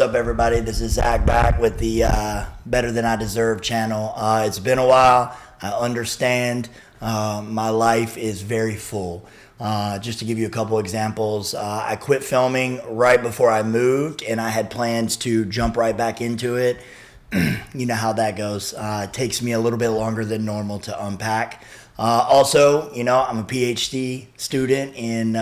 what's up, everybody? This is Zach back with the Better Than I Deserve channel. It's been a while. I understand. My life is very full. Just to give you a couple examples, I quit filming right before I moved, and I had plans to jump right back into it. You know how that goes. It takes me a little bit longer than normal to unpack. Also, you know, I'm a PhD student in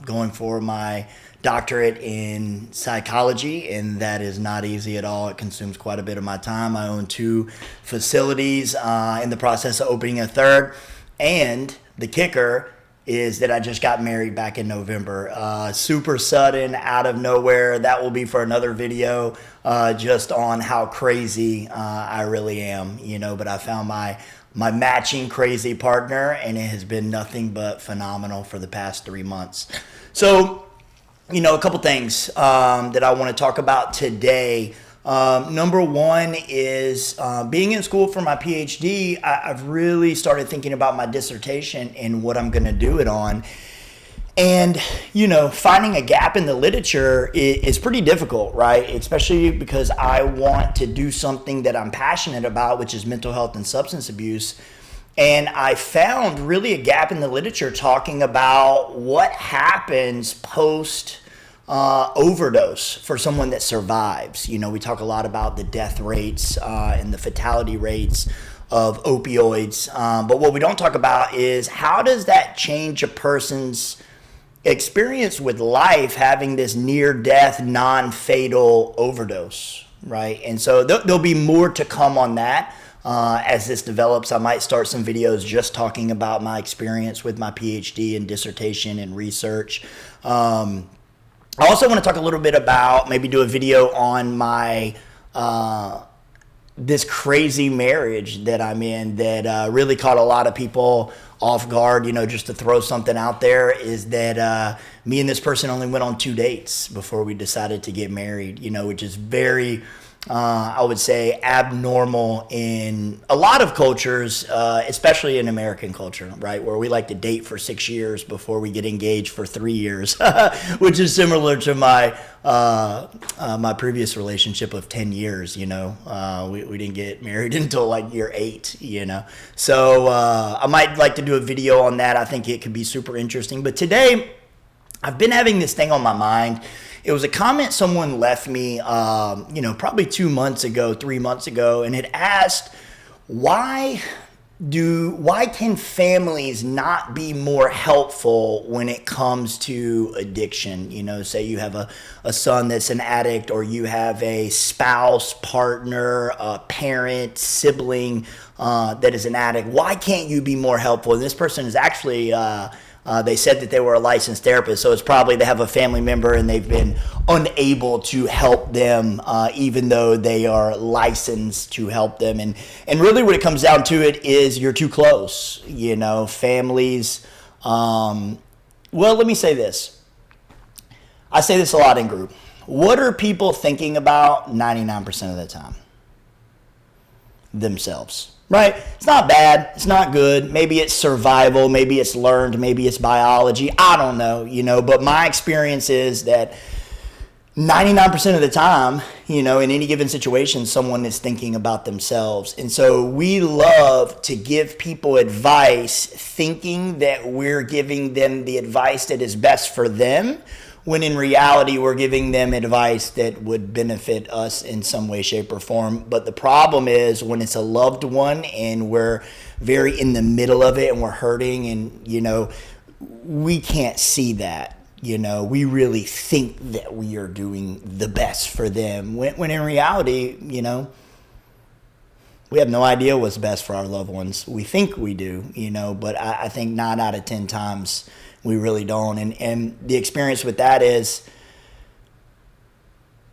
going for my doctorate in psychology, and that is not easy at all. It consumes quite a bit of my time. I own 2 facilities, in the process of opening a third, and the kicker is that I just got married back in November. Super sudden, out of nowhere. That will be for another video, just on how crazy I really am, you know. But I found my matching crazy partner, and it has been nothing but phenomenal for the past 3 months. So, you know, a couple things that I want to talk about today. Number one is being in school for my PhD. I've really started thinking about my dissertation and what I'm going to do it on. And, you know, finding a gap in the literature is pretty difficult, right? Especially because I want to do something that I'm passionate about, which is mental health and substance abuse. And I found really a gap in the literature talking about what happens post overdose for someone that survives. You know, we talk a lot about the death rates and the fatality rates of opioids. But what we don't talk about is how does that change a person's experience with life having this near-death, non-fatal overdose, right? And so there'll be more to come on that. As this develops, I might start some videos just talking about my experience with my PhD and dissertation and research. I also want to talk a little bit about, maybe do a video on my this crazy marriage that I'm in that really caught a lot of people off guard. You know, just to throw something out there, is that me and this person only went on 2 dates before we decided to get married, you know, which is very I would say abnormal in a lot of cultures, especially in American culture, right? Where we like to date for 6 years before we get engaged for 3 years, which is similar to my my previous relationship of 10 years, you know. We didn't get married until like year 8, you know. So I might like to do a video on that. I think it could be super interesting. But today, I've been having this thing on my mind. It was a comment someone left me, you know, probably 2 months ago, 3 months ago, and it asked, why can families not be more helpful when it comes to addiction? You know, say you have a son that's an addict, or you have a spouse, partner, a parent, sibling that is an addict. Why can't you be more helpful? And this person is actually they said that they were a licensed therapist, so it's probably they have a family member and they've been unable to help them, even though they are licensed to help them. And really what it comes down to it is you're too close, you know, families. Well, let me say this. I say this a lot in group. What are people thinking about 99% of the time? Themselves. Right? It's not bad. It's not good. Maybe it's survival. Maybe it's learned. Maybe it's biology. I don't know, you know, but my experience is that 99% of the time, you know, in any given situation, someone is thinking about themselves. And so we love to give people advice thinking that we're giving them the advice that is best for them, when in reality, we're giving them advice that would benefit us in some way, shape, or form. But the problem is when it's a loved one and we're very in the middle of it and we're hurting, and, you know, we can't see that. You know, we really think that we are doing the best for them, when in reality, you know, we have no idea what's best for our loved ones. We think we do, you know, but I think 9 out of 10 times we really don't. And the experience with that is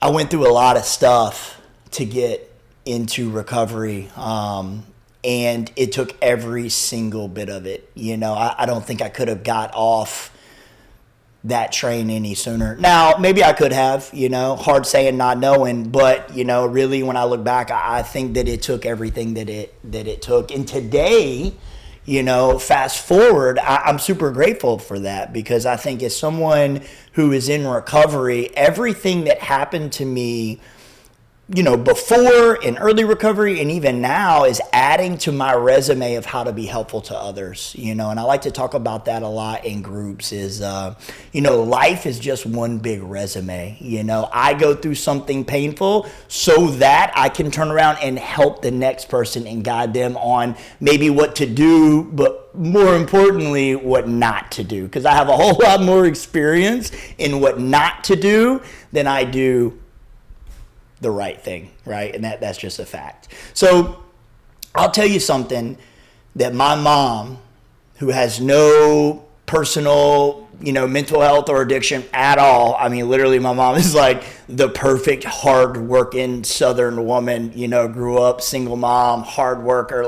I went through a lot of stuff to get into recovery. And it took every single bit of it. You know, I don't think I could have got off that train any sooner. Now, maybe I could have, you know, hard saying, not knowing, but, you know, really when I look back, I think that it took everything that it took. And today, Fast forward, I'm super grateful for that, because I think as someone who is in recovery, everything that happened to me, before in early recovery and even now is adding to my resume of how to be helpful to others, and I like to talk about that a lot in groups is, life is just one big resume. I go through something painful so that I can turn around and help the next person and guide them on maybe what to do, but more importantly, what not to do, because I have a whole lot more experience in what not to do than I do the right thing, right? And that's just a fact. So I'll tell you something that my mom, who has no personal, mental health or addiction at all. I mean, literally my mom is like the perfect hard-working Southern woman, grew up single mom, hard worker.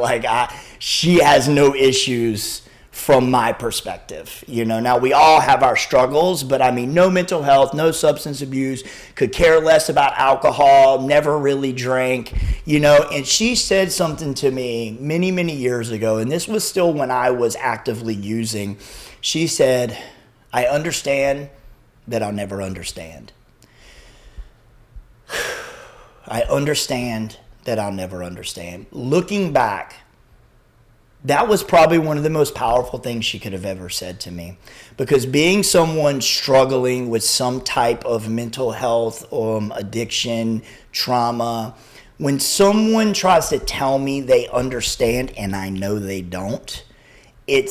She has no issues from my perspective. Now we all have our struggles, but I mean, no mental health, no substance abuse, could care less about alcohol, never really drank, and she said something to me many, many years ago, and this was still when I was actively using. She said, I understand that I'll never understand. I understand that I'll never understand. Looking back, that was probably one of the most powerful things she could have ever said to me, because being someone struggling with some type of mental health, addiction, trauma, when someone tries to tell me they understand and I know they don't, it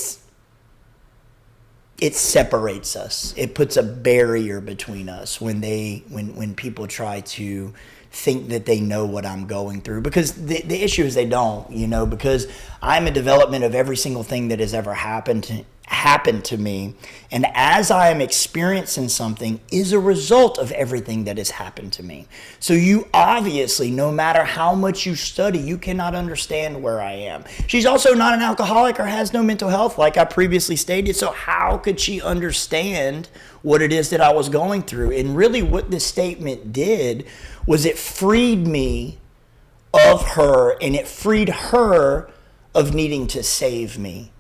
separates us. It puts a barrier between us when people try to think that they know what I'm going through, because the issue is they don't, because I'm a development of every single thing that has ever happened to me, and as I am experiencing something is a result of everything that has happened to me. So you obviously, no matter how much you study, you cannot understand where I am. She's also not an alcoholic or has no mental health, like I previously stated, so how could she understand what it is that I was going through? And really what this statement did was it freed me of her, and it freed her of needing to save me,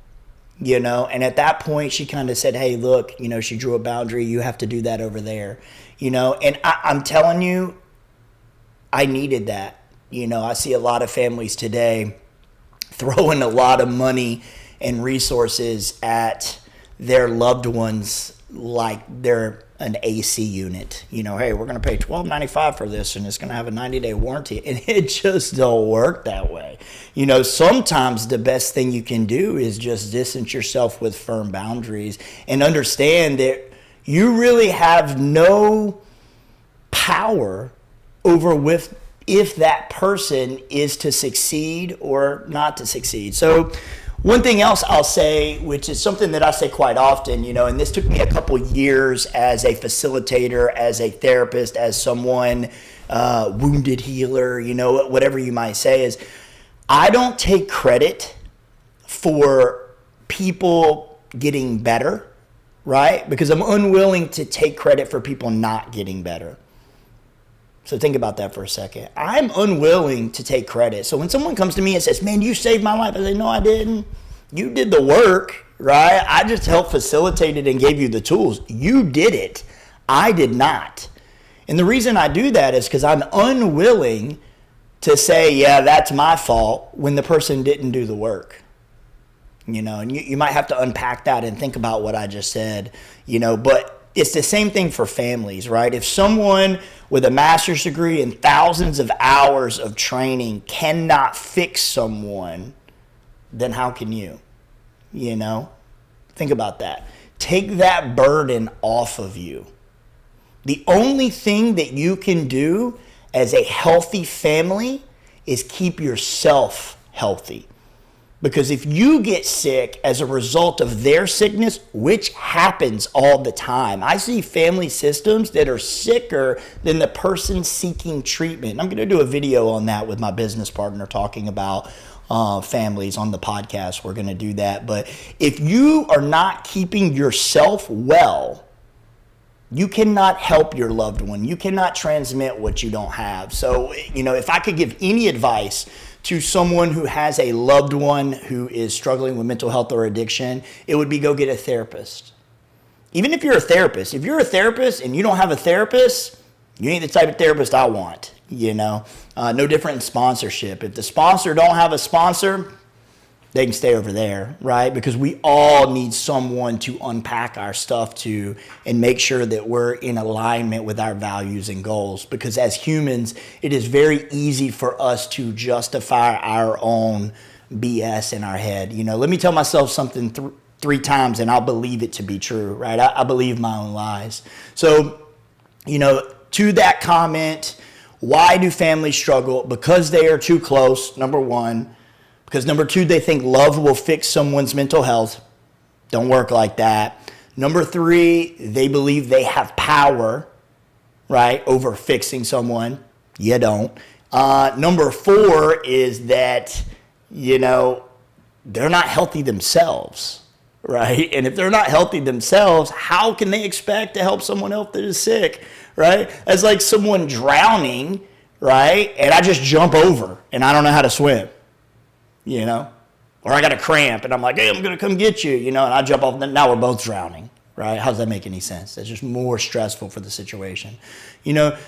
and at that point she kind of said, hey, look, she drew a boundary. You have to do that over there, and I'm telling you, I needed that. I see a lot of families today throwing a lot of money and resources at their loved ones like they're an AC unit. Hey, we're going to pay $12.95 for this, and it's going to have a 90-day warranty. And it just don't work that way. Sometimes the best thing you can do is just distance yourself with firm boundaries and understand that you really have no power over if that person is to succeed or not to succeed. So one thing else I'll say, which is something that I say quite often, and this took me a couple years as a facilitator, as a therapist, as someone, wounded healer, whatever you might say, is I don't take credit for people getting better, right? Because I'm unwilling to take credit for people not getting better. So think about that for a second. I'm unwilling to take credit. So when someone comes to me and says, man, you saved my life, I say, no, I didn't. You did the work, right? I just helped facilitate it and gave you the tools. You did it. I did not. And the reason I do that is because I'm unwilling to say, yeah, that's my fault, when the person didn't do the work. And you might have to unpack that and think about what I just said, but it's the same thing for families, right? If someone with a master's degree and thousands of hours of training cannot fix someone, then how can you? Think about that. Take that burden off of you. The only thing that you can do as a healthy family is keep yourself healthy. Because if you get sick as a result of their sickness, which happens all the time, I see family systems that are sicker than the person seeking treatment. I'm going to do a video on that with my business partner, talking about families on the podcast. We're going to do that. But if you are not keeping yourself well, you cannot help your loved one. You cannot transmit what you don't have. So, if I could give any advice to someone who has a loved one who is struggling with mental health or addiction, it would be go get a therapist. Even if you're a therapist and you don't have a therapist, you ain't the type of therapist I want, no different in sponsorship. If the sponsor don't have a sponsor, they can stay over there, right? Because we all need someone to unpack our stuff to and make sure that we're in alignment with our values and goals. Because as humans, it is very easy for us to justify our own BS in our head. Let me tell myself something three times and I'll believe it to be true, right? I believe my own lies. So, to that comment, why do families struggle? Because they are too close, number one. Because number two, they think love will fix someone's mental health. Don't work like that. Number three, they believe they have power, right, over fixing someone. You don't. Number four is that, they're not healthy themselves, right? And if they're not healthy themselves, how can they expect to help someone else that is sick, right? It's like someone drowning, right? And I just jump over and I don't know how to swim. Or I got a cramp and I'm like, hey, I'm going to come get you, and I jump off and now we're both drowning, right? How does that make any sense? That's just more stressful for the situation,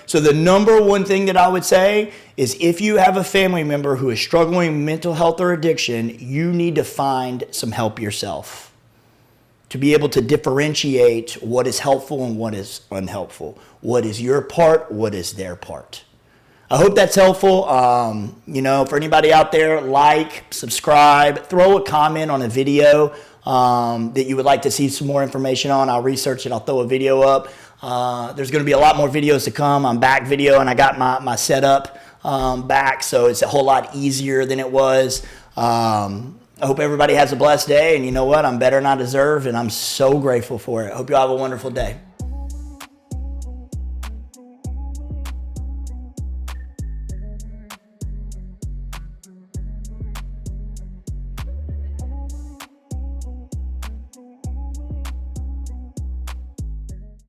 So the number one thing that I would say is if you have a family member who is struggling with mental health or addiction, you need to find some help yourself to be able to differentiate what is helpful and what is unhelpful. What is your part? What is their part? I hope that's helpful. For anybody out there, like, subscribe, throw a comment on a video that you would like to see some more information on. I'll research it. I'll throw a video up. There's going to be a lot more videos to come. I'm back video, and I got my setup back, so it's a whole lot easier than it was. I hope everybody has a blessed day, and you know what? I'm better than I deserve, and I'm so grateful for it. Hope you all have a wonderful day.